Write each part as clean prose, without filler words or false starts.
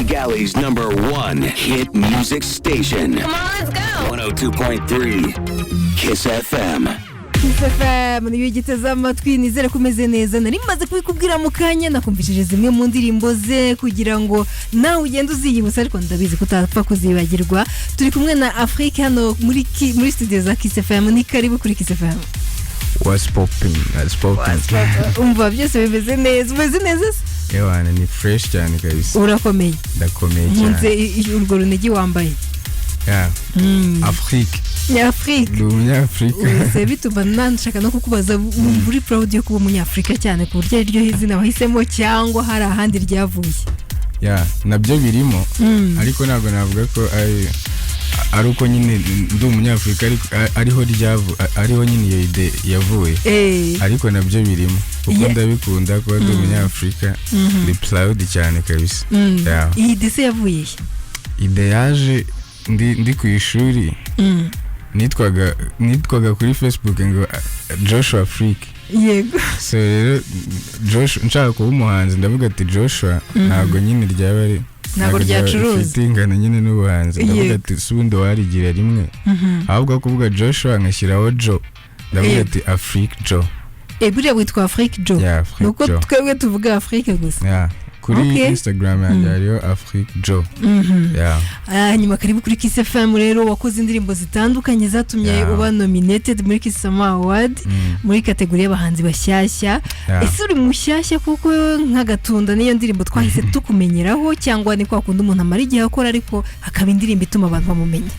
Kigali's #1 hit music station. Come on, let's go. 102.3 Kiss FM. Kiss FM niyo giteze amatwi nizere kumeze neza nari maze kubikubwira mu kanya nakumvishije zimwe mu ndirimbo ze kugira ngo nawe ugende uziyibutsa ariko ndabizi kutapfa kuzibagirwa turi kumwe na Afrique hano muri studio za Kiss FM ni karibu kuri Kiss FM. What's popping? Umva byose bimeze neza umeze neza Ewana ni fresh cyane kabisa. Urakomeye. Ndakomeye cyane. Munze urwo runigi wambaye. Yeah. Afrique. Ni Afrique. Ndi umunyafrika. Se bituma nanshaka no kukubaza muri proud yo kuba umunyafrika cyane ku buryo iryo hizina wahisemo cyangwa hari ahandi ryavuye. Yeah, nabyo birimo. Ariko ntabwo navuga ko ari uko nyine ndi umunyafrika ariho ariho nyine iyo ide yavuye. Ariko nabyo birimo. Kuko ndabikunda kuba ndi umunyafrika. Ndi proud cyane kabisa. Yeah. Iyi ide se yavuye. Ide yaje ndi ku ishuri. Nitwaga kuri Facebook ngo Joshua Afrique. Yego. So rero Joshua nshaka kuba umuhanzi ndavuga ati Joshua ntabwo nyine ryaba ari ntabwo ryacuruza fitingana nyine n'ubuhanzi ndavuga ati subundi warigira rimwe ahubwo kuvuga Joshua ngashyiraho Joe ndavuga ati Afrique Joe. Buriya witwa Afrique Joe. Yeah, nuko twebwe tuvuga Afrique gusa. Yeah. Kuri Instagram yanjye hariyo Afrique Joe. Yeah. Nyuma karibu kuri Kiss FM rero wakoze indirimbo zitandukanye zatumye uba nominated muri Kiss Award muri kategori y'abahanzi bashyashya. Ese uri mushyashya kuko nk'agatunda niyo ndirimbo twahise tukumenyeraho cyangwa ni kwa kundi umuntu amara igihe akora ariko hakaba indirimbo ituma abantu bamumenya?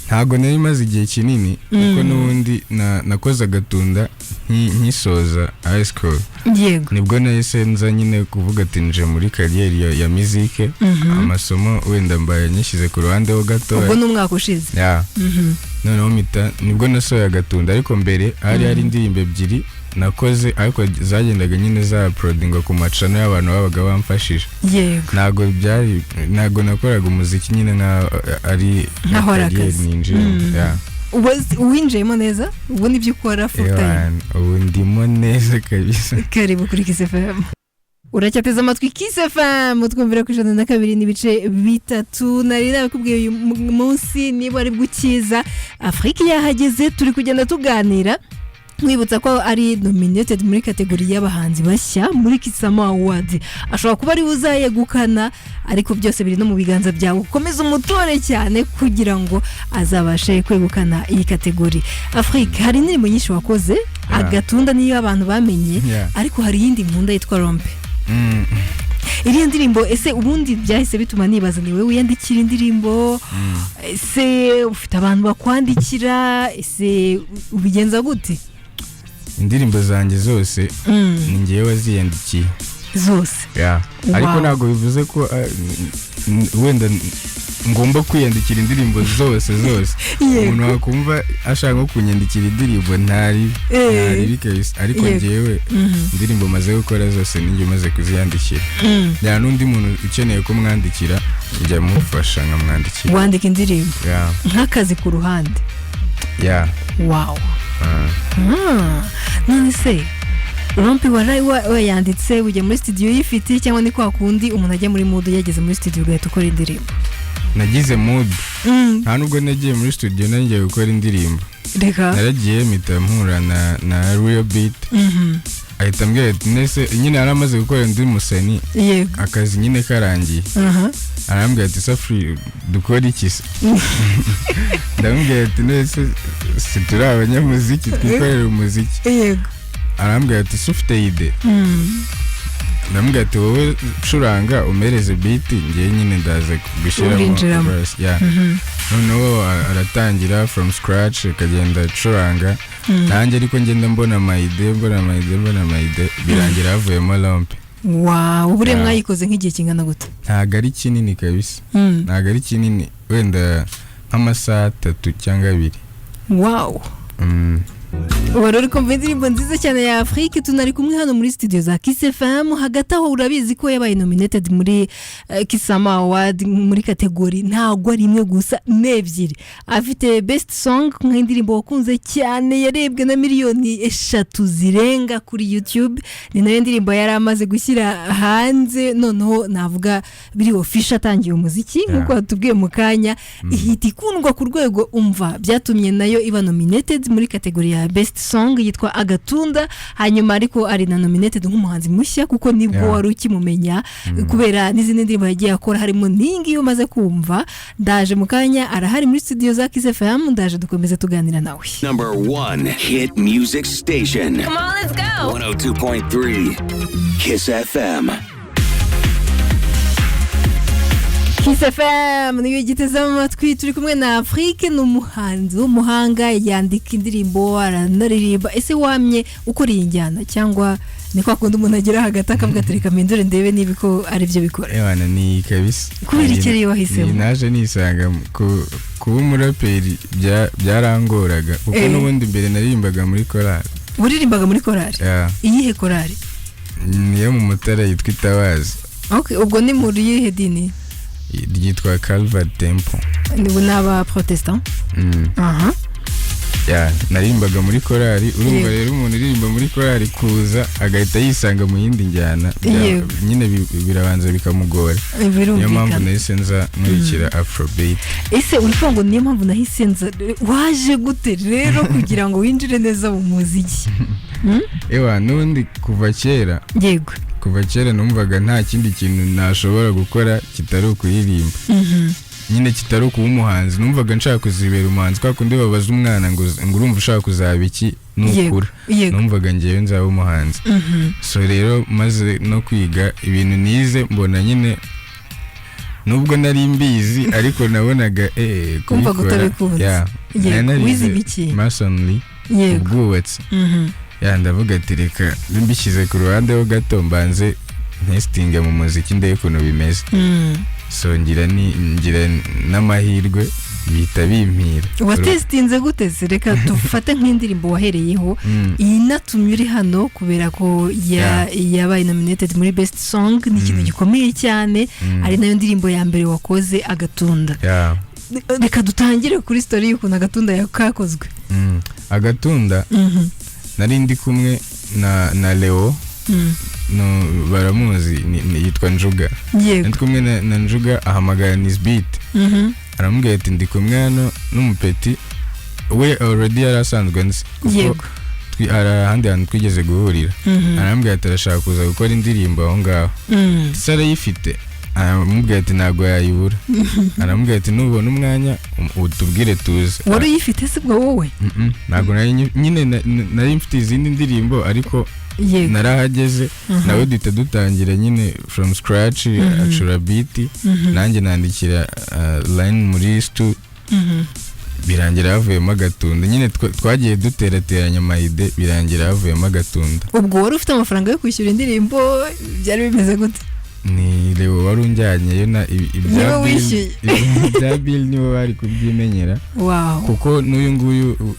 Ntago nari maze igihe kinini kuko n'ubundi nakoze agatunda nkisoza high school. Yego. Nibwo nahise nza nyine kuvuga ati nje muri kariyeri ya muzike amasomo wenda mbaye nyishyize ku ruhande ho gato. Ubwo n'umwaka ushize. Yeah. Noneho nibwo nasohoye agatunda ariko mbere hari indirimbo ebyiri nakoze ariko zagendaga nyine za uploadinga ku macano y'abantu babaga bamfashije. Yego. Ntago nakoraga umuziki nyine ari kariyeri ninjira. Yeah. Uwinjiyemo neza ubu nibyo ukora full time. Ubu ndimo neza kabisa. Karibu kuri Kiss FM. Uracyateze amatwi Kiss FM twumvira ku 102 n'ibice bitatu nari nabikubwiye uyu munsi niba ari bwukiza Afrique yahageze turi kugenda tuganira mwibutsa ko ari nominated muri kategori y'abahanzi bashya muri Kiss Award. Ashobora kuba ari uzayegukana ariko byose biri no mu biganza byawe ukomeza umutore cyane kugira ngo azabashe kwegukana iyi kategori. Afrique hari indirimbo nyinshi wakoze agatunda niyo abantu bamenye ariko hari yindi nkunda yitwa Rompe. Iriya ndirimbo ese ubundi byahise bituma nibaza ni wewe uyandikira indirimbo ese ufite abantu bakwandikira ese ubigenza gute? Indirimbo zanjye zose ni ngewe waziyandikiye zose. Yeah. Ariko ntabwo bivuze ko wenda ngomba kwiyandikira indirimbo zose. Umuntu wakumva ashaka nko kunyandikira indirimbo ntari bikabisa ariko ngewe indirimbo maze gukora zose ninjye maze kuziyandikira. Ya n'undi muntu ukeneye ko mwandikira njya mufasha nkamwandikira. Wandika indirimbo nk'akazi ku ruhande. Yeah. Wow. None se Rompe wayanditse ujya muri studio yifite cyangwa ni kwa kundi umuntu ajya muri mood yageze muri studio ugahita ukora indirimbo? Nagize mood. Nta nubwo nagiye muri studio nanjye gukora indirimbo. Naragiye mpita mpura na Real Beat. Ahita mbwira ati nese nyine aramaze gukora ndi musani. Akazi nyine karangiye. Arambwira ati Safri dukora iki se? Ndamubwira ati nese turi abanyamuziki twikorera umuziki. Yego. Arambwira ati ufite ide. Ndamubwira ati wowe curanga umereze beat ngiye nyine ndaza gushyiramo verse. Yeah. Noneho aratangira from scratch akagenda curanga. Nanjye ariko ngenda mbona amayide birangira havuyemo Rompe. Wow, ubure mwayikoze nk'igihe kingana gute? Ntago ari kinini kabisa. Ntago ari kinini wenda nk'amasaha 3 cyangwa 2. Wow. Wari uri kumva indirimbo nziza cyane ya Afrique tunari kumwe hano muri studio za Kiss FM hagati aho urabizi ko yabaye nominated muri Kisama Award muri kategori ntago ari imwe gusa n'ebyiri afite best song nk'indirimbo wakunze cyane yarebwe na miliyoni 3 zirenga kuri YouTube ni nayo ndirimbo yari amaze gushyira hanze noneho navuga biri official atangiye umuziki nkuko tubwiye mu kanya ihita ikundwa ku rwego umva byatumye nayo iba nominated muri kategori ya best song yitwa Agatunda hanyuma ariko ari na nominated nk'umuhanzi mushya kuko nibwo wari ukimumenya kubera n'izindi ndirimbo yagiye akora harimo ningi umaze kumva ndaje mu kanya arahari muri studio za Kiss FM ndaje dukomeza tuganira nawe. Number 1 hit music station. Come on, let's go. 102.3 Kiss FM. Kiss FM niyo giteze amatwi turi kumwe na Afrique n'umuhanzi w'umuhanga yandika indirimbo aranaririmba ese wamye ukora iyi njyana cyangwa ni kwa kundi umuntu agira hagati akavuga ati reka mpindure ndebe niba ko ari byo bikora Ewana ni kabisa kubera ikiri wahisemo naje nisanga kuba umuraperi byarangoraga kuko n'ubundi mbere naririmbaga muri korali uririmbaga muri korali iyihe korali niyo mu Mutara yitwa Itabazi okay ubwo ni muri iyihe dini ryitwa Calvary Temple ni n'aba protestant narimbaga muri korali urumva rero umuntu uririmba muri korali kuza agahita yisanga mu yindi njyana nyine birabanza bikamugora niyo mpamvu nahise nza nkurikira Afrobeat ese urifungo niyo mpamvu nahise nza waje gute rero kugira ngo winjire neza mu muziki n'undi kuva kera yego kuva kera numvaga nta kindi kintu nashobora gukora kitari ukuririmba nyine kitari kuba umuhanzi numvaga nshaka kuzibera umuhanzi kwa kundi babaza umwana ngo urumva ushaka kuzaba iki nukura numvaga ngiye nzaba umuhanzi so rero maze no kwiga ibintu nize mbona nyine nubwo nari mbizi ariko nabonaga kumva gutabikunda wize biki masonry ubwubatsi ndavuga ati reka mbishyize ku ruhande ho gato mbanze ntestinge mu muziki ndebe ukuntu bimeze so ngira n'amahirwe bihita bimpira watestinze gute se reka dufate nk'indirimbo wahereyeho iyi natumye uri hano kubera ko yabaye nominated muri best song ni ikintu gikomeye cyane ari nayo ndirimbo ya mbere wakoze Agatunda reka dutangire kuri story y'ukuntu Agatunda yakakozwe Agatunda nari ndi kumwe na Leo no baramuzi yitwa Njuga ndi kumwe na Njuga ahamagara Nisbeat aramubwira ati ndi kumwe hano n'umupeti we already yarasanzwe nzi kuko ahandi hantu twigeze guhurira arambwira ati arashaka kuza gukora indirimbo aho ngaho sara yifite aramubwira ati ntago yayibura aramubwira ati nubona umwanya utubwire tuze wari uyifite se bwo wowe ntago nyine nari mfite izindi ndirimbo ariko narahageze nawe duhita dutangira nyine from scratch acura beat nanjye nandikira line muri stu birangira havuyemo Agatunda nyine twagiye duterateranya amayide birangira havuyemo Agatunda ubwo wari ufite amafaranga yo kwishyura indirimbo byari bimeze gute ni Leo wari unjyanyeyo na ibya bill nibo bari kubyimenyera kuko n'uyu nguyu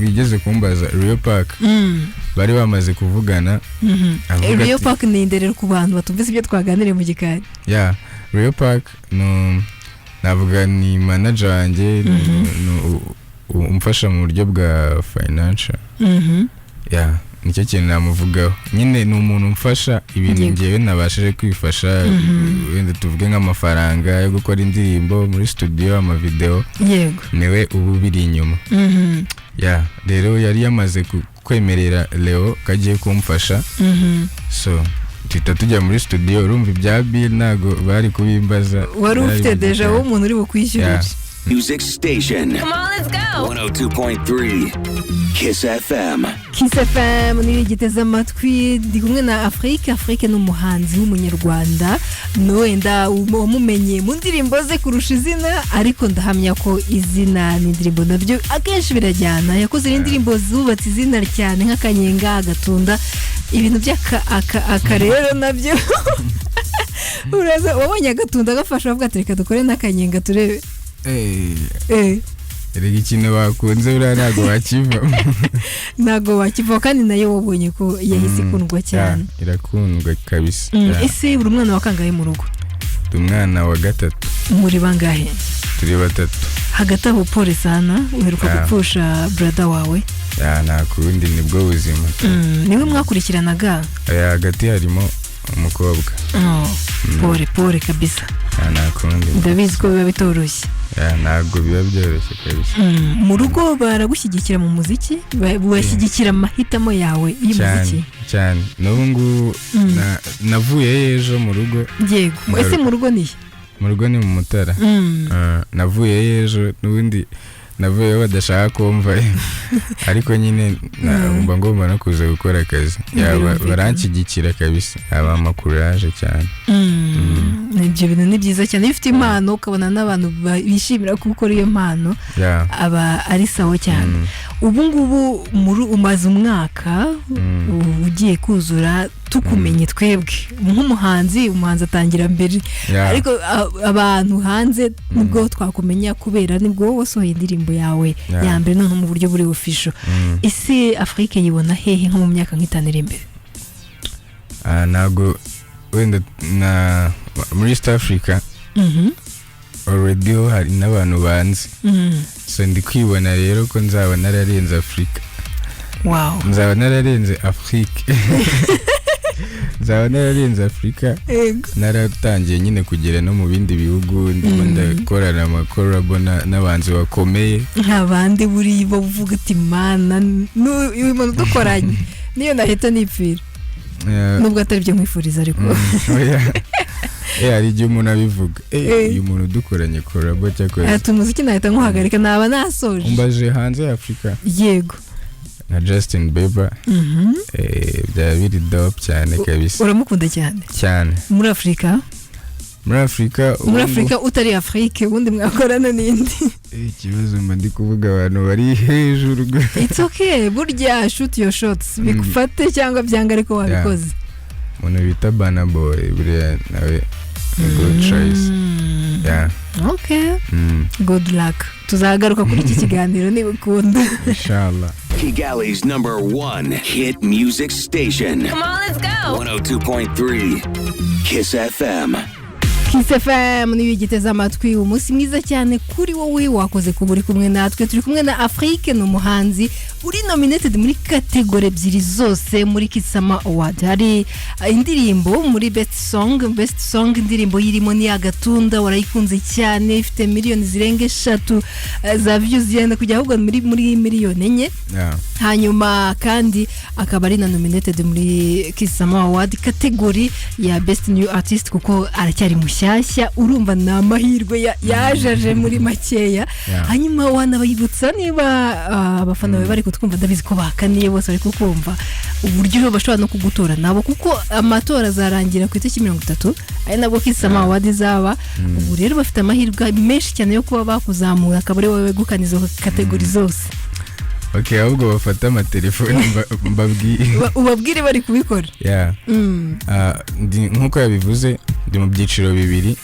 wigeze kumbaza Rio Park bari bamaze kuvugana Rio Park ni inderero ku bantu batumvise ibyo twaganiriye mu gikari Rio Park navuga ni manager wanjye umfasha mu buryo bwa financial nicyo kintu namuvugaho nyine ni umuntu umfasha ibintu ngewe nabashije kwifasha wenda tuvuge nk'amafaranga yo gukora indirimbo muri studio amavideo niwe ubu biri inyuma rero yari yamaze kwemerera Leo kagiye kumfasha so tuhita tujya muri studio urumva ibya bill ntago bari kubimbaza wari ufite deja w'umuntu uri bukwishyurira Music station. Come on, let's go. 102.3 Kiss FM. Kiss FM ni giteze amatwi ndi kumwe na Afrique n'umuhanzi w'umunyarwanda wenda wamumenye mu ndirimbo ze kurusha izina ariko ndahamya ko izina n'indirimbo nabyo akenshi birajyana yakoze indirimbo zubatse izina cyane nk'Akanyenga Agatunda ibintu by'aka rero nabyo uraza wabonye Agatunda gafasha bavuga ati reka dukore n'Akanyenga turebe erega ikintu bakunze buriya ntago wakiva ntago wakiva kandi nayo wabonye ko yahise ikundwa cyane irakundwa kabisa ese buri mwana wakangaye mu rugo umwana wa gatatu muri bangahe turi batatu hagati aho pole sana uheruka gupfusha brother wawe nta kundi nibwo buzima niwe mwakurikiranaga hagati harimo umukobwa pole kabisa nta kundi ndabizi ko biba bitoroshye ntabwo biba byoroshye kabisa mu rugo baragushyigikira mu muziki bashyigikira amahitamo yawe y'umuziki cyane n'ubu ngubu navuye ejo mu rugo yego ese mu rugo nihe mu rugo ni mu Mutara navuye ejo n'ubundi navuye badashaka kumva ariko nyine mba ngomba no kuza gukora akazi baranshyigikira kabisa aba courage cyane ibyo bintu ni byiza cyane iyo ufite impano ukabona n'abantu bishimira ko ukora iyo mpano aba ari sawa cyane ubu ngubu umaze umwaka ugiye kuzura tukumenye twebwe nk'umuhanzi atangira mbere ariko abantu hanze nibwo twakumenya kubera nibwo wasohoye indirimbo yawe ya mbere none mu buryo buri official ese Afrique yibona hehe nko mu myaka nk'itanu iri imbere ntago wenda muri East Africa already hari n'abantu banzi so ndi kwibona rero ko nzaba nararenze Africa nzaba nararenze Afrique nzaba nararenze Africa naratangiye nyine kugera no mu bindi bihugu ndimo ndakorana amakorabo n'abanzi bakomeye nk'abandi buri bo uvuga ati mana n'uyu dukoranye niyo nahita nipfira nubwo atari byo nkwifuriza ariko hari igihe umuntu abivuga uyu muntu dukoranye korabo cyakora ati umuziki nahita nkuhagarika naba nasoje umbaje hanze ya Africa yego na Justin Bieber byaba biri dope cyane kabisa uramukunda cyane muri Africa utari Afrique ubundi mwakorana n'indi ikibazo mba ndi kuvuga abantu bari hejuru it's okay burya shoot your shots bigufate cyangwa byanga ariko wabikoze umuntu bita Burna Boy buriya nawe good choice okay good luck tuzagaruka kuri iki kiganiro niba ukunda inshallah. Kigali's #1 hit music station. Come on, let's go. 102.3 Kiss FM. Kiss FM niyo igiteza amatwi umunsi mwiza cyane kuri wowe wakoze kuba uri kumwe natwe turi kumwe na Afrique n'umuhanzi uri nominated muri kategori ebyiri zose muri Kisama Award hari indirimbo muri best song indirimbo yirimo ni Agatunda warayikunze cyane ifite miliyoni zirenga 3 za views yenda kujya ahubwo muri miliyoni enye hanyuma kandi akaba ari na nominated muri Kisama Award kategori ya best new artist kuko aracyari mushyashya urumva na amahirwe yajaje muri makeya hanyuma wanabayibutsa niba abafana bawe bari kutwumva ndabizi ko bakaniye bose bari kukumva uburyo bashobora no kugutora nabo kuko amatora azarangira ku itariki 30 ari nabwo Kisama Award zaba ubu rero bafite amahirwe menshi cyane yo kuba bakuzamura akaba ari wowe wegukana izo kategori zose. Okay, ahubwo bafata amatelefoni ubabwire bari kubikora nk'uko yabivuze ndi mu byiciro bibiri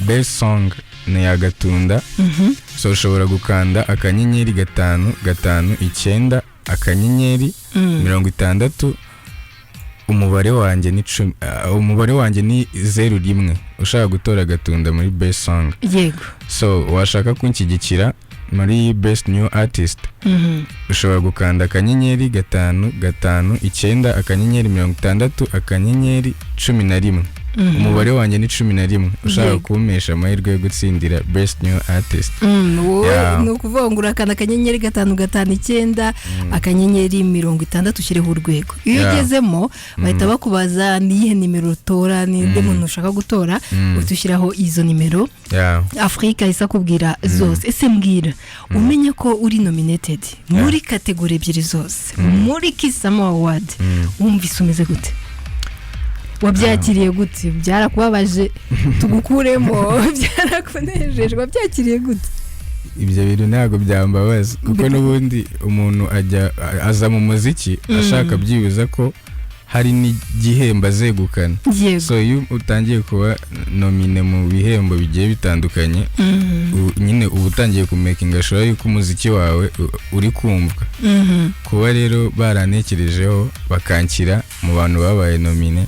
best song ni Agatunda so ushobora gukanda akanyenyeri 559 akanyenyeri 60 umubare wanjye ni 01 ushaka gutora Agatunda muri best song yego so washaka kunshyigikira muri best new artist ushobora gukanda akanyenyeri 559 akanyenyeri 60 akanyenyeri 11 umubare wanjye ni 11 ushaka kumesha amahirwe yo gutsindira best new artist no kuvuga ngo urakanda akanyenyeri 559 akanyenyeri 60 ushyireho urwego iyo ugezemo bahita bakubaza niyihe nimero utora ninde muntu ushaka gutora utushyiraho izo nimero Afrika isa kubwira zose ese mbwira umenye ko uri nominated muri kategori ebyiri zose muri Kisama Award wumvise umeze gute wabyakiriye gute byarakubabaje tugukuremo byarakunejeje wabyakiriye gute ibyo bintu ntago byambabaza kuko n'ubundi umuntu aza mu muziki ashaka byibuza ko hari n'igihembo azegukana. So iyo utangiye kuba nomine mu bihembo bigiye bitandukanye nyine uba utangiye kumakinga sure yuko umuziki wawe uri kumvwa. Kuba rero baranekerejeho bakanshyira mu bantu babaye nomine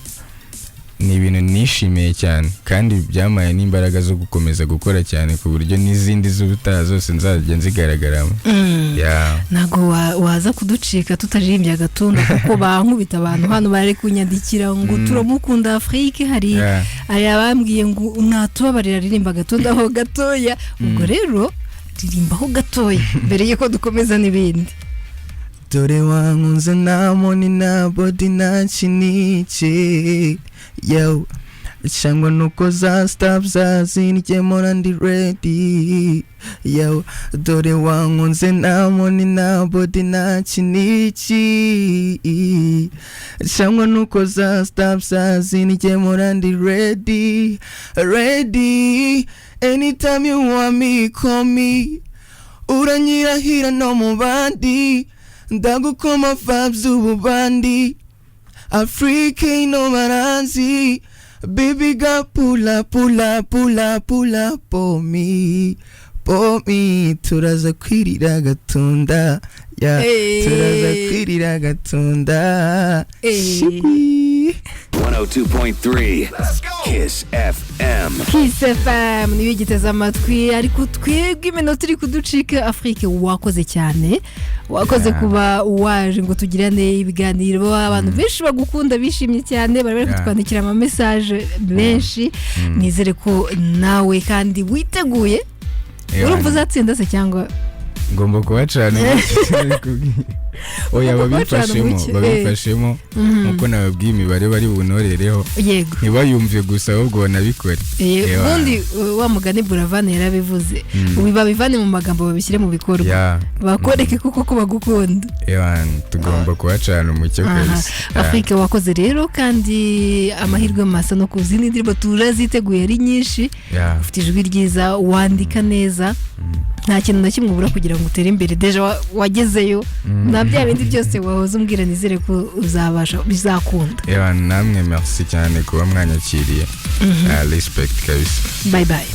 ni ibintu nishimiye cyane kandi byamaye n'imbaraga zo gukomeza gukora cyane ku buryo n'izindi z'ubutaha zose nzajya nzigaragaramo. Ntago waza kuducika tutaririmbye agatunda kuko bankubita abantu hano bari kunyandikira ngo turamukunda Afrique hari abambwiye ngo natubabarira ririmba agatunda ho gatoya. Ubwo rero ririmbaho gatoya mbere yuko dukomeza n'ibindi. Dore wankunze namoni na body nachiniche yo cyangwa nuko za stop zazinjyemo ndi ready yo dore wankunze namoni na body nachinichi cyangwa nuko za stop zazinjyemo ndi ready anytime you want me call me uranyirahira no mu bandi ndagukoma vibes ububandi Africa ino maranzi baby ga pull up for me turaza kwirira gatunda turaza kwirira gatunda 102.3 Kiss FM. Kiss FM niyo giteza amatwi ariko twebwe iminota iri kuducika. Afrique wakoze cyane, wakoze kuba waje ngo tugirane ibiganiro. Abantu benshi bagukunda bishimye cyane bari kutwandikira ama message benshi. Nizere ko nawe kandi witeguye. Urumva uzatsinda se cyangwa ngomba kubacana oya babifashemo nkuko nababwiye imibare bari bunorereho ntibayumve gusa ahubwo banabikore. Ubundi wa mugani Buravan yarabivuze babivane mu magambo babishyire mu bikorwa bakoreke kuko ko bagukunda. Tugomba kubacana umucyo kabisa. Afrique wakoze rero kandi amahirwe masa no kuzindi ndirimbo turaziteguye ari nyinshi. Ufite ijwi ryiza wandika neza nta kintu na kimwe ubura kugira ngo utere imbere. Deja wagezeyo na bya bindi byose wahoze umbwira nizere ko uzabasha bizakunda. Namwe merci cyane kuba mwanyakiriye. Respect kabisa. Bye bye.